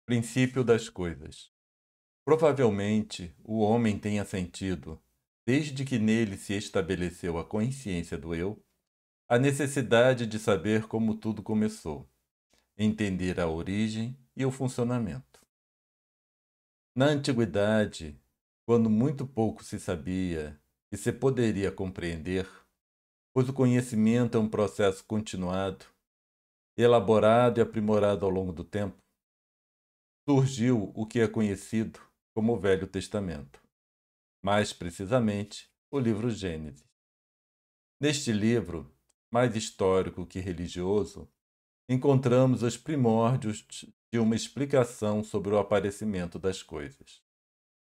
Princípio das coisas. Provavelmente o homem tenha sentido, desde que nele se estabeleceu a consciência do eu, a necessidade de saber como tudo começou, entender a origem e o funcionamento. Na antiguidade, quando muito pouco se sabia e se poderia compreender, pois o conhecimento é um processo continuado, elaborado e aprimorado ao longo do tempo, surgiu o que é conhecido como o Velho Testamento, mais precisamente o livro Gênesis. Neste livro, mais histórico que religioso, encontramos os primórdios de uma explicação sobre o aparecimento das coisas.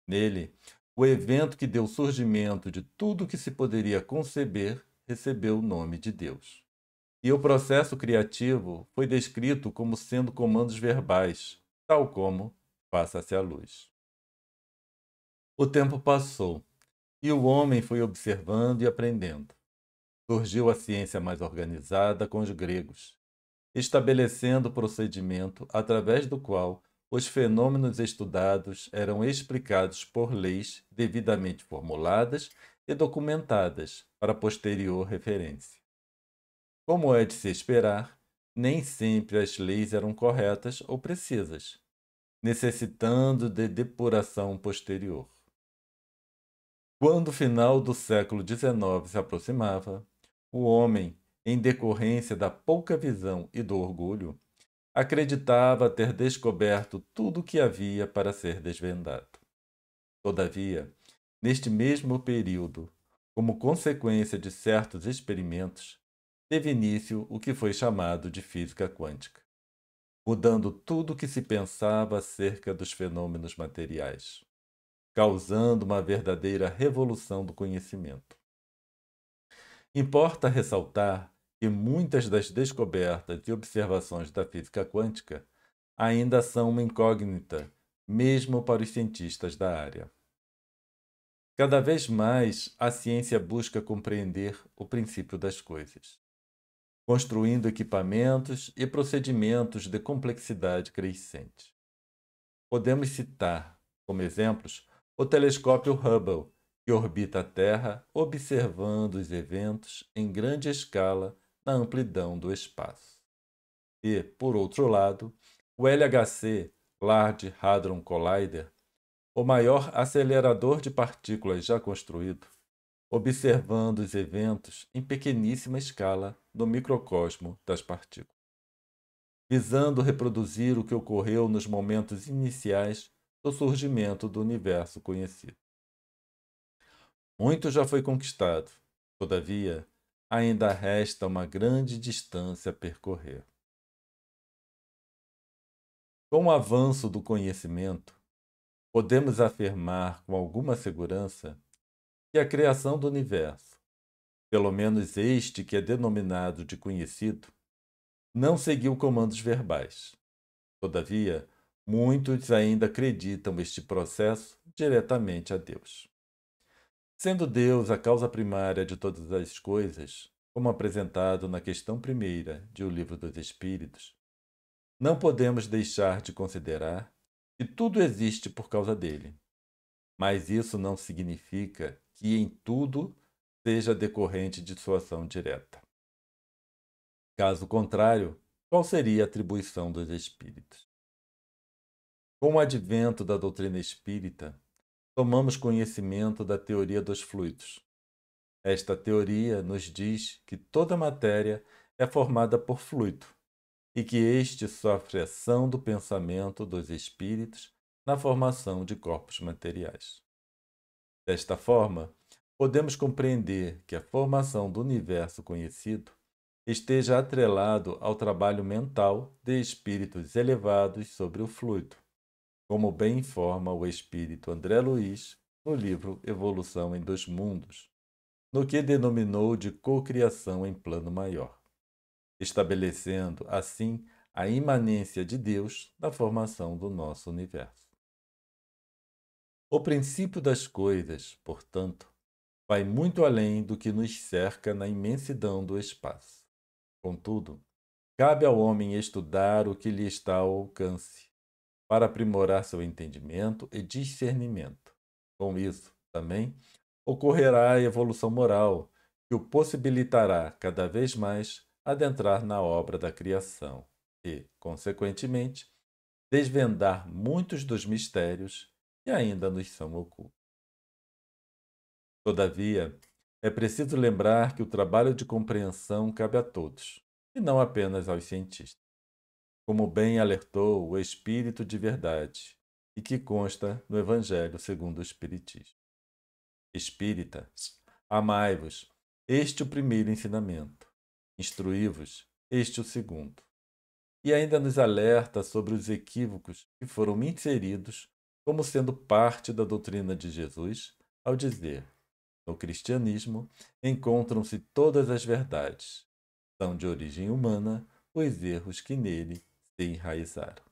Nele, o evento que deu surgimento de tudo o que se poderia conceber recebeu o nome de Deus. E o processo criativo foi descrito como sendo comandos verbais, tal como faça-se a luz. O tempo passou e o homem foi observando e aprendendo. Surgiu a ciência mais organizada com os gregos, estabelecendo o procedimento através do qual os fenômenos estudados eram explicados por leis devidamente formuladas e documentadas para posterior referência. Como é de se esperar, nem sempre as leis eram corretas ou precisas, necessitando de depuração posterior. Quando o final do século XIX se aproximava, o homem, em decorrência da pouca visão e do orgulho, acreditava ter descoberto tudo o que havia para ser desvendado. Todavia, neste mesmo período, como consequência de certos experimentos, teve início o que foi chamado de física quântica, mudando tudo o que se pensava acerca dos fenômenos materiais, causando uma verdadeira revolução do conhecimento. Importa ressaltar que muitas das descobertas e observações da física quântica ainda são uma incógnita, mesmo para os cientistas da área. Cada vez mais, a ciência busca compreender o princípio das coisas, construindo equipamentos e procedimentos de complexidade crescente. Podemos citar, como exemplos, o telescópio Hubble, que orbita a Terra observando os eventos em grande escala na amplidão do espaço. E, por outro lado, o LHC, Large Hadron Collider, o maior acelerador de partículas já construído, observando os eventos em pequeníssima escala no microcosmo das partículas, visando reproduzir o que ocorreu nos momentos iniciais do surgimento do universo conhecido. Muito já foi conquistado, todavia, ainda resta uma grande distância a percorrer. Com o avanço do conhecimento, podemos afirmar com alguma segurança que a criação do universo, pelo menos este que é denominado de conhecido, não seguiu comandos verbais. Todavia, muitos ainda acreditam este processo diretamente a Deus. Sendo Deus a causa primária de todas as coisas, como apresentado na questão primeira de O Livro dos Espíritos, não podemos deixar de considerar que tudo existe por causa dele. Mas isso não significa que em tudo seja decorrente de sua ação direta. Caso contrário, qual seria a atribuição dos espíritos? Com o advento da doutrina espírita, tomamos conhecimento da teoria dos fluidos. Esta teoria nos diz que toda matéria é formada por fluido e que este sofre ação do pensamento dos espíritos na formação de corpos materiais. Desta forma, podemos compreender que a formação do universo conhecido esteja atrelado ao trabalho mental de espíritos elevados sobre o fluido, como bem informa o espírito André Luiz no livro Evolução em Dois Mundos, no que denominou de cocriação em plano maior, estabelecendo, assim, a imanência de Deus na formação do nosso universo. O princípio das coisas, portanto, vai muito além do que nos cerca na imensidão do espaço. Contudo, cabe ao homem estudar o que lhe está ao alcance, para aprimorar seu entendimento e discernimento. Com isso, também, ocorrerá a evolução moral, que o possibilitará cada vez mais adentrar na obra da criação e, consequentemente, desvendar muitos dos mistérios que ainda nos são ocultos. Todavia, é preciso lembrar que o trabalho de compreensão cabe a todos, e não apenas aos cientistas, como bem alertou o Espírito de Verdade, e que consta no Evangelho segundo o Espiritismo. Espíritas, amai-vos, este o primeiro ensinamento. Instruí-vos, este o segundo. E ainda nos alerta sobre os equívocos que foram inseridos como sendo parte da doutrina de Jesus, ao dizer: no cristianismo encontram-se todas as verdades. São de origem humana os erros que nele se enraizaram.